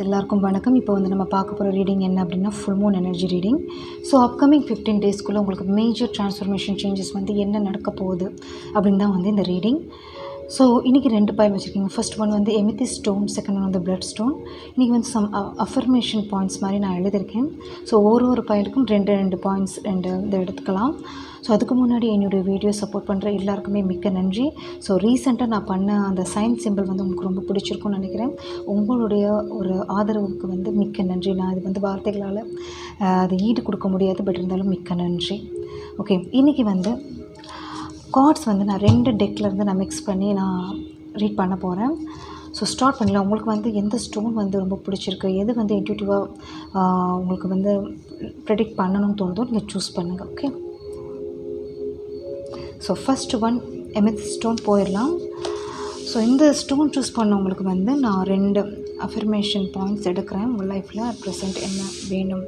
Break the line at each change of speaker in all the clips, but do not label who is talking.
எல்லாருக்கும் வணக்கம். இப்போ வந்து நம்ம பார்க்க போகிற ரீடிங் என்ன அப்படின்னா full Moon energy reading. So upcoming 15 டேஸ்க்குள்ளே உங்களுக்கு மேஜர் ட்ரான்ஸ்ஃபர்மேஷன் சேஞ்சஸ் வந்து என்ன நடக்க போகுது அப்படின்னு தான் வந்து இந்த ரீடிங். ஸோ இன்றைக்கி 2 பாயில் வச்சுருக்கீங்க. ஃபர்ஸ்ட் ஒன் வந்து எமித்தி ஸ்டோன், செகண்ட் ஒன் வந்து பிளட் ஸ்டோன். இன்றைக்கி வந்து சம் அஃபர்மேஷன் பாயிண்ட்ஸ் மாதிரி நான் எழுதியிருக்கேன். ஸோ ஒரு பாயிலுக்கும் 2 பாயிண்ட்ஸ் இதை எடுத்துக்கலாம். ஸோ அதுக்கு முன்னாடி என்னுடைய வீடியோ சப்போர்ட் பண்ணுற எல்லாருக்குமே மிக்க நன்றி. ஸோ ரீசெண்டாக நான் பண்ண அந்த சைன் சிம்பிள் வந்து உங்களுக்கு ரொம்ப பிடிச்சிருக்கும்னு நினைக்கிறேன். உங்களுடைய ஒரு ஆதரவுக்கு வந்து மிக்க நன்றி. நான் இது வந்து வார்த்தைகளால் அது ஈடு கொடுக்க முடியாது, பட் இருந்தாலும் மிக்க நன்றி. ஓகே, இன்றைக்கி வந்து கார்ட்ஸ் வந்து நான் 2 டெக்லேருந்து நான் மிக்ஸ் பண்ணி நான் ரீட் பண்ண போகிறேன். ஸோ ஸ்டார்ட் பண்ணலாம். உங்களுக்கு வந்து எந்த ஸ்டோன் வந்து ரொம்ப பிடிச்சிருக்கு, எது வந்து இன்ட்யூட்டிவாக உங்களுக்கு வந்து ப்ரெடிக்ட் பண்ணணும்னு தோணுதோ நீங்கள் சூஸ் பண்ணுங்கள். Okay, so first one amethyst stone போயிடலாம். ஸோ இந்த ஸ்டோன் சூஸ் பண்ணவங்களுக்கு வந்து நான் 2 அஃபர்மேஷன் பாயிண்ட்ஸ் எடுக்கிறேன். உங்கள் லைஃப்பில் அட் ப்ரெசென்ட் என்ன வேணும்,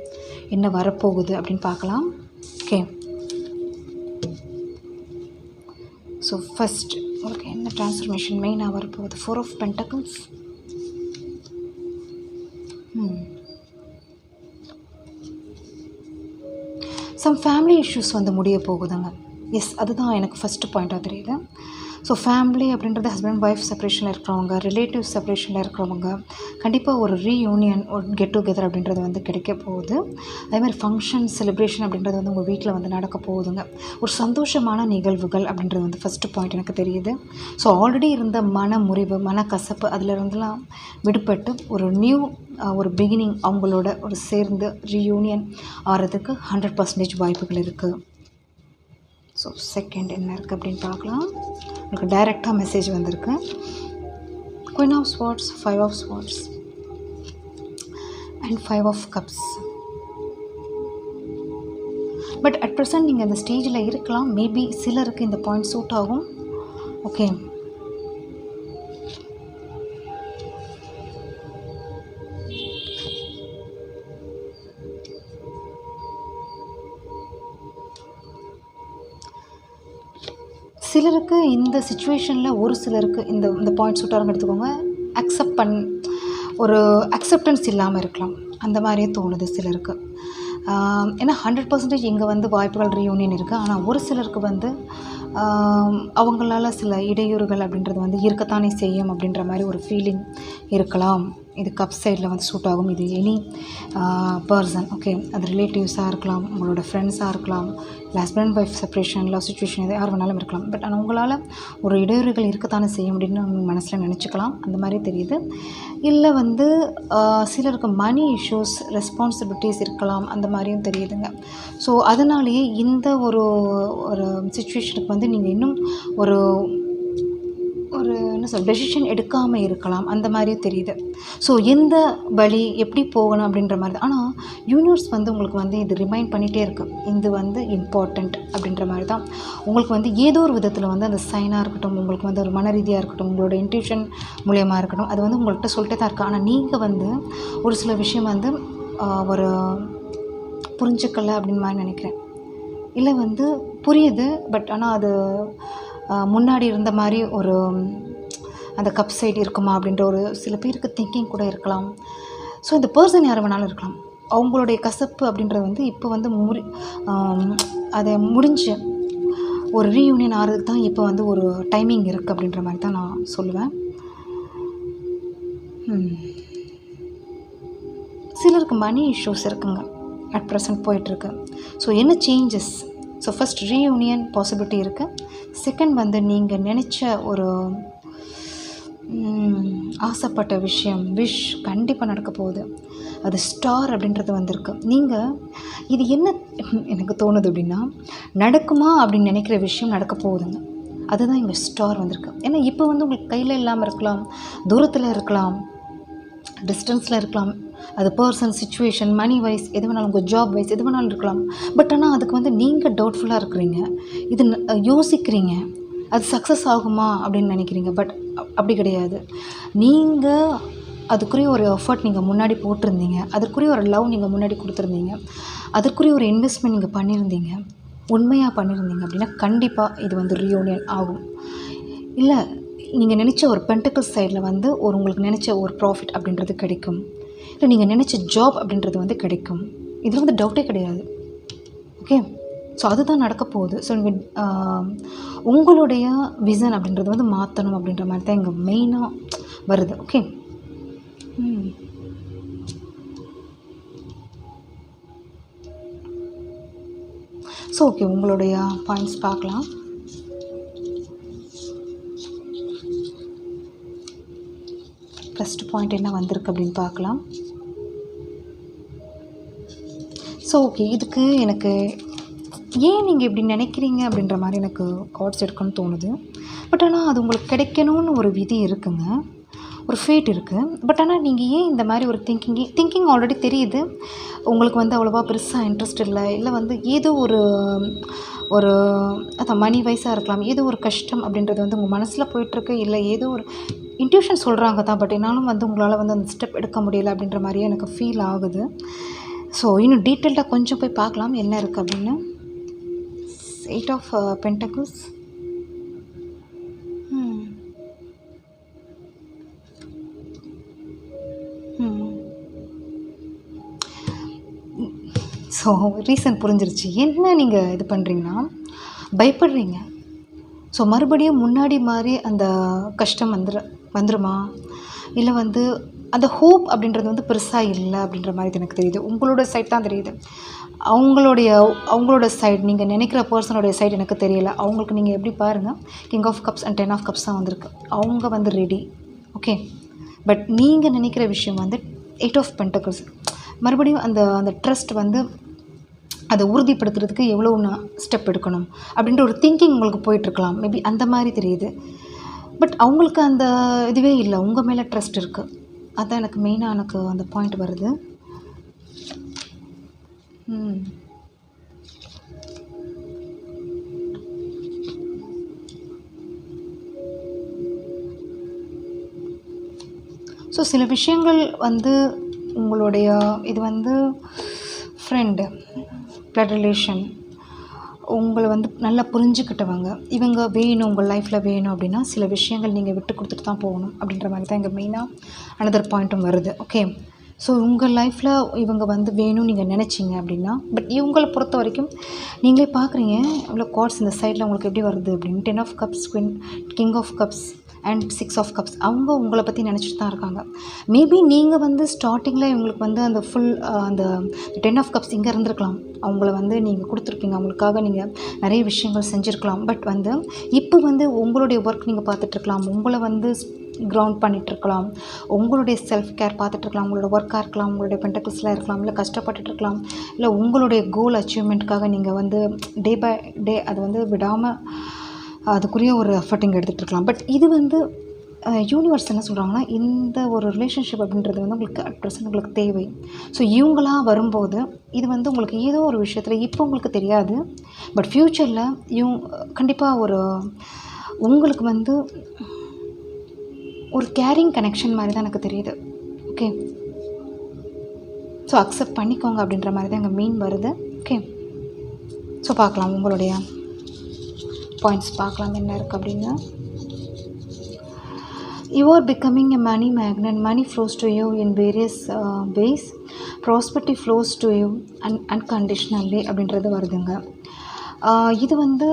என்ன வரப்போகுது அப்படின்னு பார்க்கலாம். ஓகே, ஸோ ஃபஸ்ட் உங்களுக்கு என்ன ட்ரான்ஸ்ஃபர்மேஷன் மெயினாக வரப்போகுது? 4 of pentacles. Some family issues வந்து முடிய போகுதுங்க. எஸ், அதுதான் எனக்கு ஃபஸ்ட்டு பாயிண்ட்டாக தெரியுது. ஸோ ஃபேமிலி அப்படின்றது ஹஸ்பண்ட் ஒய்ஃப் செப்பரேஷனில் இருக்கிறவங்க, ரிலேட்டிவ் செப்பரேஷனில் இருக்கிறவங்க கண்டிப்பாக ஒரு ரீயூனியன், ஒரு கெட் டுகெதர் அப்படின்றது வந்து கிடைக்க போகுது. அதேமாதிரி ஃபங்க்ஷன் செலிப்ரேஷன் அப்படின்றது வந்து உங்கள் வீட்டில் வந்து நடக்க போகுதுங்க. ஒரு சந்தோஷமான நிகழ்வுகள் அப்படின்றது வந்து ஃபஸ்ட்டு பாயிண்ட் எனக்கு தெரியுது. ஸோ ஆல்ரெடி இருந்த மன முறிவு, மனக்கசப்பு அதிலிருந்துலாம் விடுபட்டு ஒரு நியூ ஒரு பிகினிங் அவங்களோட ஒரு சேர்ந்து ரீயூனியன் ஆகிறதுக்கு 100% வாய்ப்புகள் இருக்குது. ஸோ செகண்ட் என்ன இருக்குது அப்படின்னு பார்க்கலாம். உங்களுக்கு டைரெக்டாக மெசேஜ் வந்திருக்கு. Queen of swords, 5 of swords and 5 of cups. But at present நீங்கள் அந்த ஸ்டேஜில் இருக்கலாம். மேபி சிலருக்கு இந்த பாயிண்ட் சூட் ஆகும். ஓகே, சிலருக்கு இந்த சுச்சுவேஷனில் ஒரு சிலருக்கு இந்த பாயிண்ட் சூட்டாக எடுத்துக்கோங்க. ஒரு அக்செப்டன்ஸ் இல்லாமல் இருக்கலாம், அந்த மாதிரியே தோணுது சிலருக்கு. ஏன்னா 100% இங்கே வந்து வாய்ப்புகள் ரீயூனியன் இருக்குது. ஆனால் ஒரு சிலருக்கு வந்து அவங்களால சில இடையூறுகள் அப்படின்றது வந்து இருக்கத்தானே செய்யும் அப்படின்ற மாதிரி ஒரு ஃபீலிங் இருக்கலாம். இது கப் சைடில் வந்து சூட் ஆகும். இது எனி பர்சன். ஓகே, அது ரிலேட்டிவ்ஸாக இருக்கலாம், உங்களோட ஃப்ரெண்ட்ஸாக இருக்கலாம், இல்லை husband wife separation, love situation, எது யார் வேணாலும் இருக்கலாம். பட் ஆனால் உங்களால் ஒரு இடையூறுகள் இருக்கத்தானே செய்யும் அப்படின்னு உங்கள் மனசில் நினச்சிக்கலாம். அந்த மாதிரி தெரியுது. இல்லை வந்து சிலருக்கு மணி இஷ்யூஸ், ரெஸ்பான்சிபிலிட்டிஸ் இருக்கலாம், அந்த மாதிரியும் தெரியுதுங்க. ஸோ அதனாலேயே இந்த ஒரு சுச்சுவேஷனுக்கு வந்து நீங்கள் இன்னும் ஒரு என்ன சொல் டெசிஷன் எடுக்காமல் இருக்கலாம், அந்த மாதிரியும் தெரியுது. ஸோ எந்த வழி எப்படி போகணும் அப்படின்ற மாதிரி தான். ஆனால் யூனிவர்ஸ் வந்து உங்களுக்கு வந்து இது ரிமைண்ட் பண்ணிகிட்டே இருக்குது. இது வந்து இம்பார்ட்டண்ட் அப்படின்ற மாதிரி தான். உங்களுக்கு வந்து ஏதோ ஒரு விதத்தில் வந்து அந்த சைனாக இருக்கட்டும், உங்களுக்கு வந்து ஒரு மன ரீதியாக இருக்கட்டும், உங்களோட இன்ட்யூஷன் மூலியமாக இருக்கட்டும், அது வந்து உங்கள்கிட்ட சொல்லிட்டே தான் இருக்குது. ஆனால் நீங்கள் வந்து ஒரு சில விஷயம் வந்து ஒரு புரிஞ்சுக்கலை அப்படின்னு மாதிரி நினைக்கிறேன். இல்லை வந்து புரியுது, பட் ஆனால் அது முன்னாடி இருந்த மாதிரி ஒரு அந்த கப் சைடு இருக்குமா அப்படின்ற ஒரு சில பேருக்கு திங்கிங் கூட இருக்கலாம். ஸோ இந்த பர்சன் யார் வேணாலும் இருக்கலாம். அவங்களுடைய கசப்பு அப்படின்றது வந்து இப்போ வந்து அதை முடிஞ்சு ஒரு ரீயூனியன் ஆகிறதுக்கு தான் இப்போ வந்து ஒரு டைமிங் இருக்குது அப்படின்ற மாதிரி தான் நான் சொல்லுவேன். சிலருக்கு மணி இஷ்யூஸ் இருக்குங்க, அட் ப்ரெசன்ட் போயிட்டுருக்கு. ஸோ என்ன changes? So first reunion possibility இருக்குது. செகண்ட் வந்து நீங்கள் நினச்ச ஒரு ஆசைப்பட்ட விஷயம், விஷ் கண்டிப்பாக நடக்க போகுது. அது ஸ்டார் அப்படின்றது வந்திருக்கு. நீங்கள் இது என்ன எனக்கு தோணுது அப்படின்னா, நடக்குமா அப்படின்னு நினைக்கிற விஷயம் நடக்க போகுதுங்க. அதுதான் இங்கே ஸ்டார் வந்திருக்கு. ஏன்னா இப்போ வந்து உங்களுக்கு கையில் இல்லாமல் இருக்கலாம், தூரத்தில் இருக்கலாம், டிஸ்டன்ஸில் இருக்கலாம். அது பர்சன், சிச்சுவேஷன், மணி வைஸ் எது வேணாலும், உங்கள் ஜாப் வைஸ் எது வேணாலும் இருக்கலாம். பட் ஆனால் அதுக்கு வந்து நீங்கள் டவுட்ஃபுல்லாக இருக்கிறீங்க, இது யோசிக்கிறீங்க, அது சக்ஸஸ் ஆகுமா அப்படின்னு நினைக்கிறீங்க. பட் அப்படி கிடையாது. நீங்கள் அதுக்குரிய ஒரு எஃபர்ட் நீங்கள் முன்னாடி போட்டிருந்தீங்க, அதற்குரிய ஒரு லவ் நீங்கள் முன்னாடி கொடுத்துருந்தீங்க, அதற்குரிய ஒரு இன்வெஸ்ட்மெண்ட் நீங்கள் பண்ணியிருந்தீங்க, உண்மையாக பண்ணியிருந்தீங்க அப்படின்னா கண்டிப்பாக இது வந்து ரீயூனியன் ஆகும். இல்லை நீங்கள் நினச்ச ஒரு பென்டக்கிள் சைடில் வந்து உங்களுக்கு நினச்ச ஒரு ப்ராஃபிட் அப்படின்றது கிடைக்கும். இல்லை நீங்கள் நினச்ச ஜாப் அப்படின்றது வந்து கிடைக்கும். இதில் வந்து டவுட்டே கிடையாது. ஓகே, ஸோ அதுதான் நடக்க போகுது. ஸோ நீங்கள் உங்களுடைய விசன் அப்படின்றது வந்து மாற்றணும் அப்படின்ற மாதிரி தான் இங்கே மெயினாக வருது. ஓகே, ஸோ ஓகே, உங்களுடைய பாயிண்ட்ஸ் பார்க்கலாம். ஃபஸ்ட்டு பாயிண்ட் என்ன வந்திருக்கு அப்படின்னு பார்க்கலாம். ஸோ ஓகே, இதுக்கு எனக்கு ஏன் நீங்கள் இப்படி நினைக்கிறீங்க அப்படின்ற மாதிரி எனக்கு கார்ட்ஸ் எடுக்கணும்னு தோணுது. பட் ஆனால் அது உங்களுக்கு கிடைக்கணும்னு ஒரு விதி இருக்குங்க, ஒரு ஃபேட் இருக்குது. பட் ஆனால் நீங்கள் ஏன் இந்த மாதிரி ஒரு திங்கிங் ஆல்ரெடி தெரியுது உங்களுக்கு வந்து அவ்வளோவா பெருசாக இன்ட்ரெஸ்ட் இல்லை வந்து ஏதோ ஒரு அதான் மணி வைஸாக இருக்கலாம், ஏதோ ஒரு கஷ்டம் அப்படின்றது வந்து உங்கள் மனசில் போயிட்டுருக்கு, இல்லை ஏதோ ஒரு இன்ட்யூஷன் சொல்கிறாங்க தான். பட் என்னாலும் வந்து உங்களால் வந்து அந்த ஸ்டெப் எடுக்க முடியலை அப்படின்ற மாதிரியே எனக்கு ஃபீல் ஆகுது. ஸோ இன்னும் டீட்டெயில்டாக கொஞ்சம் போய் பார்க்கலாம் என்ன இருக்குது அப்படின்னு. 8 of Pentacles. ஸோ ரீசன் புரிஞ்சிருச்சு. என்ன நீங்கள் இது பண்ணுறீங்கன்னா பயப்படுறீங்க. ஸோ மறுபடியும் முன்னாடி மாதிரி அந்த கஷ்டம் வந்துருமா, இல்லை வந்து அந்த ஹோப் அப்படின்றது வந்து பெருசாக இல்லை அப்படின்ற மாதிரி எனக்கு தெரியுது. உங்களோட சைட் தான் தெரியுது. அவங்களோட சைடு, நீங்கள் நினைக்கிற பர்சனோடைய சைடு எனக்கு தெரியலை. அவங்களுக்கு நீங்கள் எப்படி பாருங்கள், king of cups and 10 of Cups தான் வந்திருக்கு. அவங்க வந்து ரெடி. ஓகே, பட் நீங்கள் நினைக்கிற விஷயம் வந்து 8 of Pentacles. மறுபடியும் அந்த ட்ரஸ்ட் வந்து அதை உறுதிப்படுத்துறதுக்கு எவ்வளோ ஸ்டெப் எடுக்கணும் அப்படின்ற ஒரு திங்கிங் உங்களுக்கு போயிட்டுருக்கலாம். மேபி அந்த மாதிரி தெரியுது. பட் அவங்களுக்கு அந்த இதுவே இல்லை, உங்கள் மேலே ட்ரஸ்ட் இருக்குது. அதுதான் எனக்கு மெயினாக எனக்கு அந்த பாயிண்ட் வருது. ஸோ சில விஷயங்கள் வந்து உங்களுடைய இது வந்து ஃப்ரெண்டு, ப்ளட் ரிலேஷன், உங்களை வந்து நல்லா புரிஞ்சுக்கிட்டவங்க, இவங்க வேணும் உங்கள் லைஃப்பில் வேணும் அப்படின்னா சில விஷயங்கள் நீங்கள் விட்டு கொடுத்துட்டு தான் போகணும் அப்படின்ற மாதிரி தான் இங்கே மெயினாக அனதர் பாயிண்ட்டும் வருது. ஓகே, ஸோ உங்கள் லைஃப்பில் இவங்க வந்து வேணும்னு நீங்கள் நினச்சிங்க அப்படின்னா, பட் இவங்களை பொறுத்த வரைக்கும் நீங்களே பார்க்குறீங்க இவ்வளோ கார்ட்ஸ் இந்த சைடில் உங்களுக்கு எப்படி வருது அப்படின்னு. 10 of Cups, king of cups and 6 of Cups. அவங்க உங்களை பற்றி நினச்சிட்டு தான் இருக்காங்க. மேபி நீங்கள் வந்து ஸ்டார்டிங்கில் இவங்களுக்கு வந்து அந்த ஃபுல் அந்த 10 of Cups இங்கே இருந்திருக்கலாம். அவங்கள வந்து நீங்கள் கொடுத்துருக்கீங்க, அவங்களுக்காக நீங்கள் நிறைய விஷயங்கள் செஞ்சுருக்கலாம். பட் வந்து இப்போ வந்து உங்களுடைய ஒர்க் நீங்கள் பார்த்துட்ருக்கலாம், உங்களை வந்து கிரவுண்ட் பண்ணிகிட்ருக்கலாம், உங்களுடைய செல்ஃப் கேர் பார்த்துட்ருக்கலாம், உங்களோட ஒர்க்காக இருக்கலாம், உங்களுடைய பென்டக்கிள்ஸில் இருக்கலாம், இல்லை கஷ்டப்பட்டுட்ருக்கலாம், இல்லை உங்களுடைய கோல் அச்சீவ்மெண்ட்டுக்காக நீங்கள் வந்து டே பை டே அது வந்து விடாமல் அதுக்குரிய ஒரு எஃபர்ட்டிங் எடுத்துகிட்ருக்கலாம். பட் இது வந்து யூனிவர்ஸ் என்ன சொல்கிறாங்கன்னா, இந்த ஒரு ரிலேஷன்ஷிப் அப்படின்றது வந்து உங்களுக்கு அட் ப்ரெசன்ட் உங்களுக்கு தேவை. ஸோ இவங்களாம் வரும்போது இது வந்து உங்களுக்கு ஏதோ ஒரு விஷயத்தில் இப்போ உங்களுக்கு தெரியாது, பட் ஃப்யூச்சரில் கண்டிப்பாக உங்களுக்கு வந்து ஒரு கேரிங் கனெக்ஷன் மாதிரி தான் எனக்கு தெரியுது. ஓகே, ஸோ அக்செப்ட் பண்ணிக்கோங்க அப்படின்ற மாதிரி தான் எங்கள் மெயின் வருது. ஓகே, ஸோ பார்க்கலாம் உங்களுடைய பாயிண்ட்ஸ் பார்க்கலாம் என்ன இருக்குது அப்படின்னு. You are becoming a money magnet. Money flows to you in various ways. Prosperity flows to you unconditionally அப்படின்றது வருதுங்க. இது வந்து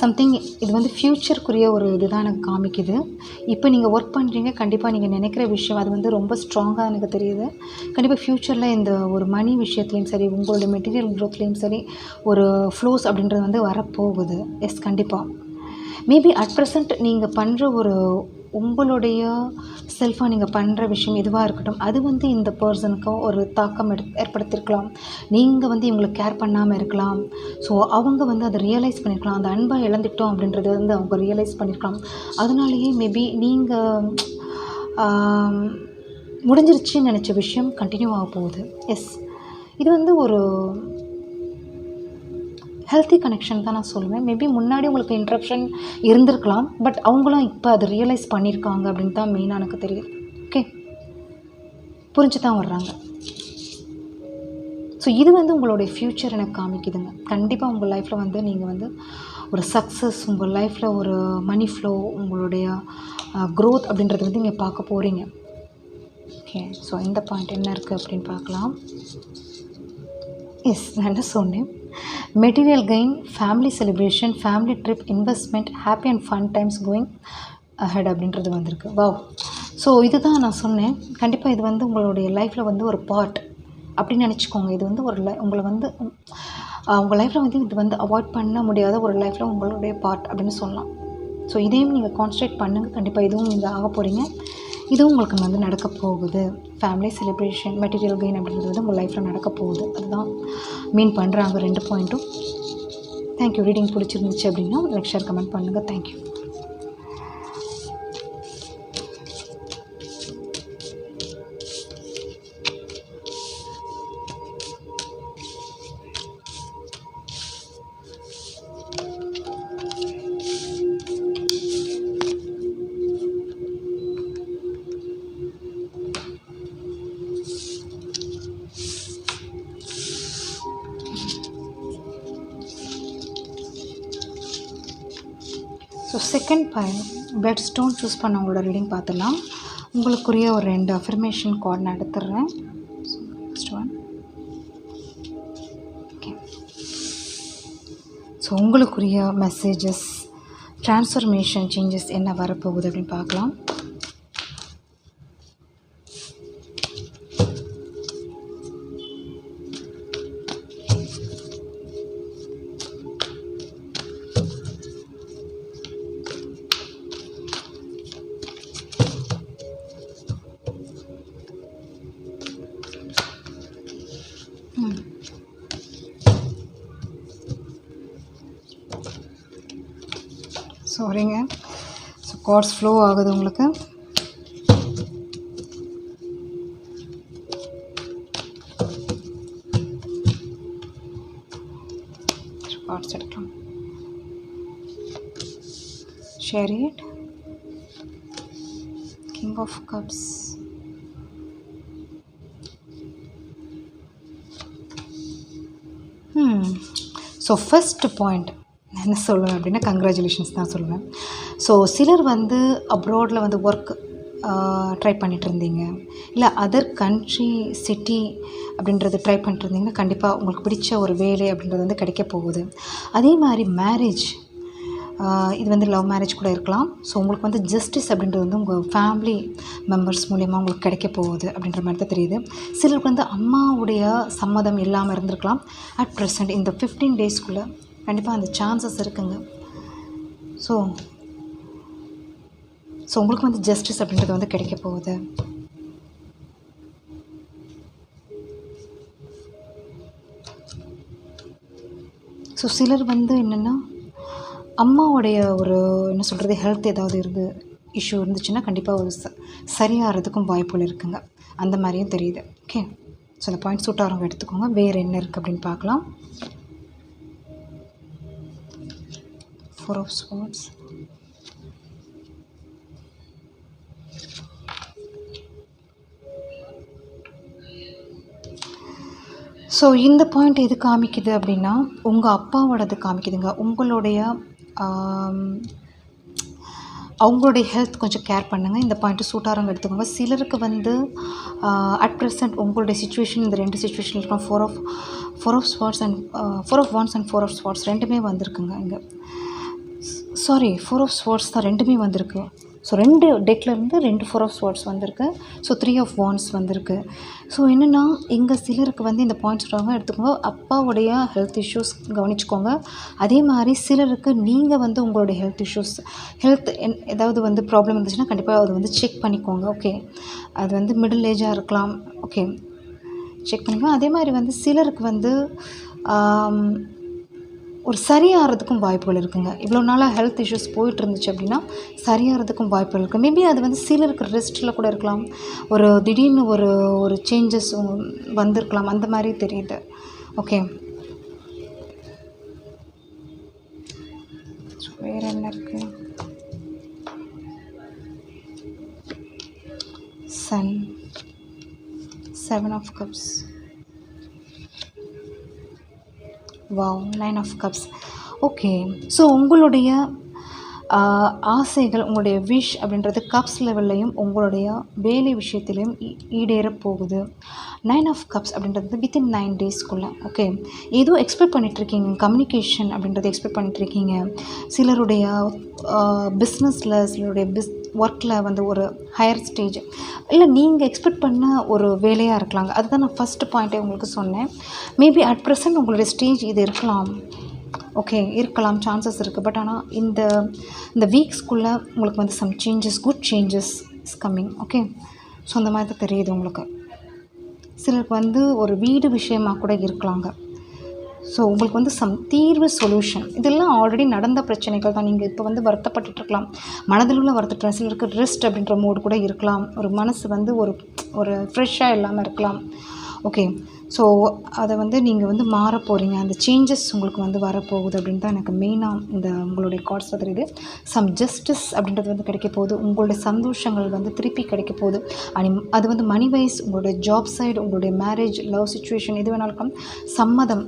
சம்திங், இது வந்து ஃப்யூச்சருக்குரிய ஒரு இதுதான் எனக்கு காமிக்குது. இப்போ நீங்கள் ஒர்க் பண்ணுறீங்க, கண்டிப்பாக நீங்கள் நினைக்கிற விஷயம் அது வந்து ரொம்ப ஸ்ட்ராங்காக எனக்கு தெரியுது. கண்டிப்பாக ஃப்யூச்சரில் இந்த ஒரு மணி விஷயத்துலேயும் சரி, உங்களுடைய மெட்டீரியல் க்ரோத்லேயும் சரி, ஒரு ஃப்ளோஸ் அப்படின்றது வந்து வரப்போகுது. எஸ், கண்டிப்பாக. மேபி அட் ப்ரெசண்ட் நீங்கள் பண்ணுற உங்களுடைய செல்ஃபாக நீங்கள் பண்ணுற விஷயம் எதுவாக இருக்கட்டும், அது வந்து இந்த பர்சனுக்கு ஒரு தாக்கம் ஏற்படுத்தியிருக்கலாம். நீங்கள் வந்து இவங்களை கேர் பண்ணாமல் இருக்கலாம். ஸோ அவங்க வந்து அதை ரியலைஸ் பண்ணியிருக்கலாம். அந்த அன்பை இழந்துட்டோம் அப்படின்றது வந்து அவங்க ரியலைஸ் பண்ணியிருக்கலாம். அதனாலேயே மேபி நீங்கள் முடிஞ்சிருச்சுன்னு நினச்ச விஷயம் கண்டினியூ ஆக போகுது. எஸ், இது வந்து ஒரு ஹெல்த்தி கனெக்ஷன் தான் நான் சொல்லுவேன். மேபி முன்னாடி உங்களுக்கு இன்ட்ரப்ஷன் இருந்திருக்கலாம், பட் அவங்களும் இப்போ அதை ரியலைஸ் பண்ணியிருக்காங்க அப்படின்னு தான் மெயினாக எனக்கு தெரியுது. ஓகே, புரிஞ்சு தான் வர்றாங்க. ஸோ இது வந்து உங்களுடைய ஃப்யூச்சர் எனக்கு காமிக்குதுங்க. கண்டிப்பாக உங்கள் லைஃப்பில் வந்து நீங்கள் வந்து ஒரு சக்ஸஸ், உங்கள் லைஃப்பில் ஒரு மணி ஃப்ளோ, உங்களுடைய க்ரோத் அப்படின்றது வந்து நீங்கள் பார்க்க போகிறீங்க. ஓகே, ஓகே, ஸோ இந்த பாயிண்ட் என்ன இருக்குது அப்படின்னு பார்க்கலாம். எஸ், நான் என்ன சொன்னேன், material gain, family celebration, family trip, investment, happy and fun times going ahead அப்படின்றது வந்திருக்கு. வாவ். ஸோ இதுதான் நான் சொன்னேன், கண்டிப்பாக இது வந்து உங்களுடைய லைஃப்பில் வந்து ஒரு பார்ட் அப்படின்னு நினச்சிக்கோங்க. இது வந்து ஒரு உங்களை வந்து உங்கள் லைஃப்பில் வந்து இது வந்து அவாய்ட் பண்ண முடியாத ஒரு லைஃப்பில் உங்களுடைய பார்ட் அப்படின்னு சொல்லலாம். ஸோ இதையும் நீங்கள் கான்சன்ட்ரேட் பண்ணுங்கள். கண்டிப்பாக இதுவும் நீங்கள் ஆக போகிறீங்க. இதுவும் உங்களுக்கு வந்து நடக்க போகுது. ஃபேமிலி செலிப்ரேஷன், மெட்டீரியல் கெயின் அப்படின்றது வந்து உங்கள் லைஃப்பில் நடக்க போகுது. அதுதான் மீன் பண்ணுறாங்க 2 பாயிண்ட்டும். தேங்க்யூ. ரீடிங் பிடிச்சிருந்துச்சு அப்படின்னா லைக், ஷேர், கமெண்ட் பண்ணுங்கள். Thank you. So second point, blood stone choose பண்ணவங்களோட ரீடிங் பார்த்துடலாம். உங்களுக்குரிய ஒரு 2 அஃபர்மேஷன் கார்டு நான் எடுத்துடுறேன். First one. ஓகே, ஸோ உங்களுக்குரிய மெசேஜஸ், ட்ரான்ஸ்ஃபர்மேஷன், சேஞ்சஸ் என்ன வரப்போகுது அப்படின்னு பார்க்கலாம். சாரிங்க, ஸோ கார்ட்ஸ் ஃப்ளோ ஆகுது உங்களுக்கு. கார்ட்ஸ் எடுக்கலாம். Chariot, King of Cups, so first point என்ன சொல்லுவேன் அப்படின்னா, கங்க்ராச்சுலேஷன்ஸ் தான் சொல்லுவேன். ஸோ சிலர் வந்து அப்ராடில் வந்து ஒர்க் ட்ரை பண்ணிகிட்டு இருந்தீங்க, இல்லை அதர் கண்ட்ரி, சிட்டி அப்படின்றது ட்ரை பண்ணிட்டு இருந்தீங்கன்னா கண்டிப்பாக உங்களுக்கு பிடிச்ச ஒரு வேலை அப்படின்றது வந்து கிடைக்க போகுது. அதே மாதிரி மேரேஜ், இது வந்து லவ் மேரேஜ் கூட இருக்கலாம். ஸோ உங்களுக்கு வந்து ஜஸ்டிஸ் அப்படின்றது வந்து உங்கள் ஃபேமிலி மெம்பர்ஸ் மூலயமா உங்களுக்கு கிடைக்க போகுது அப்படின்ற மாதிரி தான் தெரியுது. சிலருக்கு வந்து அம்மாவுடைய சம்மதம் இல்லாமல் இருந்திருக்கலாம். அட் ப்ரெசண்ட் இந்த 15 டேஸ்க்குள்ளே கண்டிப்பாக அந்த சான்சஸ் இருக்குங்க. ஸோ உங்களுக்கு வந்து ஜஸ்டிஸ் அப்படின்றது வந்து கிடைக்க போகுது. ஸோ சிலர் வந்து என்னென்னா, அம்மாவுடைய ஒரு என்ன சொல்கிறது, ஹெல்த் ஏதாவது இஷ்யூ இருந்துச்சுன்னா கண்டிப்பாக ஒரு சரியாகிறதுக்கும் வாய்ப்புகள் இருக்குங்க. அந்த மாதிரியும் தெரியுது. ஓகே, ஸோ அந்த பாயிண்ட் சூட் ஆகிறவங்க எடுத்துக்கோங்க. வேறு என்ன இருக்குது அப்படின்னு பார்க்கலாம். 4 of Swords, ஸோ இந்த பாயிண்ட் எது காமிக்குது அப்படின்னா, உங்கள் அப்பாவோடது காமிக்குதுங்க. அவங்களுடைய ஹெல்த் கொஞ்சம் கேர் பண்ணுங்கள். இந்த பாயிண்ட்டு சூட்டாரங்க எடுத்துக்கோங்க. சிலருக்கு வந்து அட் ப்ரெசண்ட் உங்களுடைய சுச்சுவேஷன், இந்த 2 சுச்சுவேஷன் இருக்கும். 4 of Swords and 4 of Wands and 4 of Swords ரெண்டுமே வந்திருக்குங்க இங்கே. சாரி, 4 of Swords தான் ரெண்டுமே வந்திருக்கு. ஸோ 2 டெக்லேருந்து 2 4 of Swords வந்திருக்கு. ஸோ 3 of Wands வந்திருக்கு. ஸோ என்னென்னா, இங்கே சிலருக்கு வந்து இந்த பாயிண்ட்ஸ் சொல்கிறாங்க எடுத்துக்கோங்க. அப்பாவுடைய ஹெல்த் இஷ்யூஸ் கவனிச்சுக்கோங்க. அதே மாதிரி சிலருக்கு நீங்கள் வந்து உங்களுடைய ஹெல்த் ஏதாவது வந்து ப்ராப்ளம் இருந்துச்சுன்னா கண்டிப்பாக அதை வந்து செக் பண்ணிக்கோங்க. ஓகே, அது வந்து மிடில் ஏஜாக இருக்கலாம். ஓகே, செக் பண்ணிக்கோங்க. அதே மாதிரி வந்து சிலருக்கு வந்து ஒரு சரியாகிறதுக்கும் வாய்ப்புகள் இருக்குங்க. இவ்வளோ நாளாக ஹெல்த் இஷ்யூஸ் போயிட்டு இருந்துச்சு அப்படின்னா சரியாகிறதுக்கும் வாய்ப்புகள் இருக்குது. மேபி அது வந்து சிலருக்கு ரெஸ்ட்டில் கூட இருக்கலாம். ஒரு திடீர்னு ஒரு சேஞ்சஸ் வந்திருக்கலாம். அந்த மாதிரி தெரியுது. ஓகே, வேறு என்ன இருக்குது? Sun, 7 of Cups, wow, 9 of Cups. Okay, so உங்களுடைய ஆசைகள், உங்களுடைய விஷ் அப்படின்றது கப்ஸ் லெவல்லையும் உங்களுடைய வேலை விஷயத்திலையும் ஈடேற போகுது. 9 ஆஃப் கப்ஸ் அப்படின்றது வித்தின் 9 டேஸ்க்குள்ளே. ஓகே, ஏதோ எக்ஸ்பெக்ட் பண்ணிகிட்ருக்கீங்க, கம்யூனிகேஷன் அப்படின்றத எக்ஸ்பெக்ட் பண்ணிகிட்ருக்கீங்க. சிலருடைய பிஸ்னஸில், சிலருடைய ஒர்க்கில் வந்து ஒரு ஹையர் ஸ்டேஜ் இல்லை நீங்கள் எக்ஸ்பெக்ட் பண்ண ஒரு வேலையாக இருக்கலாங்க. அதுதான் நான் ஃபஸ்ட்டு பாயிண்ட்டே உங்களுக்கு சொன்னேன். மேபி அட் ப்ரெசன்ட் உங்களுடைய ஸ்டேஜ் இது இருக்கலாம். ஓகே, இருக்கலாம், சான்சஸ் இருக்குது. பட் ஆனால் இந்த வீக்ஸ்க்குள்ளே உங்களுக்கு வந்து some changes, good changes is coming. Okay, so அந்த மாதிரி தான் தெரியுது உங்களுக்கு. சிலருக்கு வந்து ஒரு வீடு விஷயமாக கூட இருக்கலாங்க. ஸோ உங்களுக்கு வந்து சம் தீர்வு, சொல்யூஷன் இதெல்லாம் ஆல்ரெடி நடந்த பிரச்சனைகள் தான். நீங்கள் இப்போ வந்து வருத்தப்பட்டுருக்கலாம், மனதளவில் வருத்தப்பட்டு சிலருக்கு ரெஸ்ட் அப்படின்ற மோடு கூட இருக்கலாம். ஒரு மனசு வந்து ஒரு ஃப்ரெஷ்ஷாக இல்லாமல் இருக்கலாம். ஓகே, ஸோ அதை வந்து நீங்கள் வந்து மாற போகிறீங்க. அந்த சேஞ்சஸ் உங்களுக்கு வந்து வரப்போகுது அப்படின்னு தான் எனக்கு மெயினாக இந்த உங்களுடைய கார்ட்ஸில் தெரியுது. சம் ஜஸ்டிஸ் அப்படின்றது வந்து கிடைக்க போகுது. உங்களுடைய சந்தோஷங்கள் வந்து திருப்பி கிடைக்க போகுது. அது வந்து மணி வைஸ், உங்களுடைய ஜாப் சைடு, உங்களுடைய மேரேஜ், லவ் சுச்சுவேஷன் எது வேணாலும் இருக்கலாம். சம்மதம்,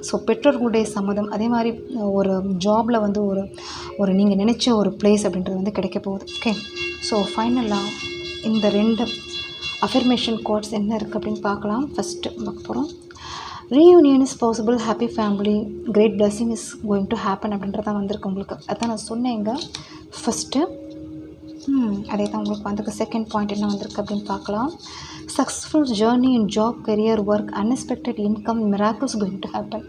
ஸோ பெற்றோர்களுடைய சம்மதம், அதே மாதிரி ஒரு ஜாபில் வந்து ஒரு நீங்கள் நினச்ச ஒரு பிளேஸ் அப்படின்றது வந்து கிடைக்க போகுது. ஓகே, ஸோ ஃபைனலாக இந்த 2 அஃபர்மேஷன் கோட்ஸ் என்ன இருக்குது அப்படின்னு பார்க்கலாம். ஃபஸ்ட்டு பார்க்க போகிறோம். Reunion is possible, happy family, great blessing is going to happen அப்படின்றதான் வந்திருக்கு உங்களுக்கு. அதான் நான் சொன்னேங்க ஃபஸ்ட்டு. அதே தான் உங்களுக்கு வந்திருக்கு. செகண்ட் பாயிண்ட் என்ன வந்திருக்கு அப்படின்னு பார்க்கலாம். Successful journey in job, career, work, unexpected income, miracles going to happen.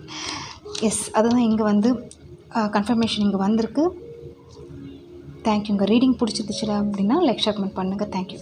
Yes, அதுதான் இங்கே வந்து கன்ஃபர்மேஷன் இங்கே வந்திருக்கு. தேங்க்யூங்க. ரீடிங் பிடிச்சிருந்துச்சுல அப்படின்னா லைக், ஷேர், கமெண்ட் பண்ணுங்கள். தேங்க்யூ.